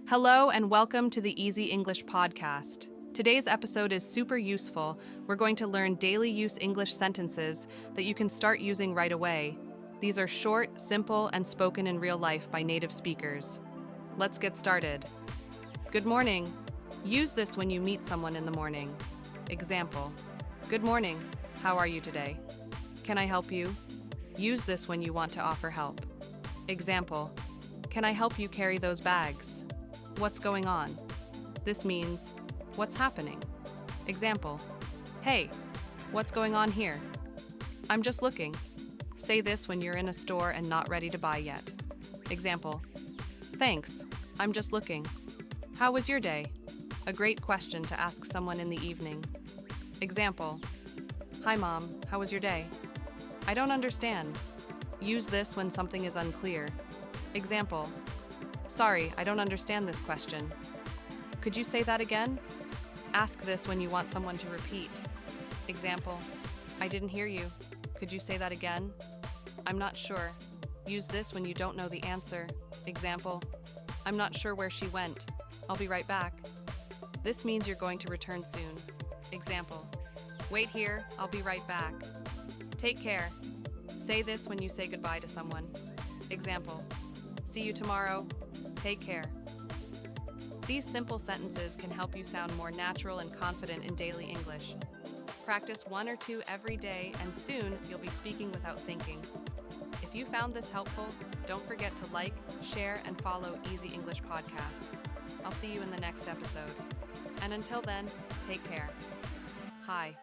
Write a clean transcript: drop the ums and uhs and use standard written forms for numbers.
Hello and welcome to the Easy English Podcast. Today's episode is super useful. We're going to learn daily use English sentences that you can start using right away. These are short, simple, and spoken in real life by native speakers. Let's get started. Good morning. Use this when you meet someone in the morning. Example: Good morning. How are you today? Can I help you? Use this when you want to offer help. Example: Can I help you carry those bags? What's going on? This means, what's happening? Example: Hey, what's going on here? I'm just looking. Say this when you're in a store and not ready to buy yet. Example: Thanks, I'm just looking. How was your day? A great question to ask someone in the evening. Example: Hi Mom, how was your day? I don't understand. Use this when something is unclear. Example: Sorry, I don't understand this question. Could you say that again? Ask this when you want someone to repeat. Example: I didn't hear you. Could you say that again? I'm not sure. Use this when you don't know the answer. Example: I'm not sure where she went. I'll be right back. This means you're going to return soon. Example: Wait here, I'll be right back. Take care. Say this when you say goodbye to someone. Example: See you tomorrow. Take care. These simple sentences can help you sound more natural and confident in daily English. Practice one or two every day, and soon you'll be speaking without thinking. If you found this helpful, don't forget to like, share, and follow Easy English Podcast. I'll see you in the next episode. And until then, take care. Hi.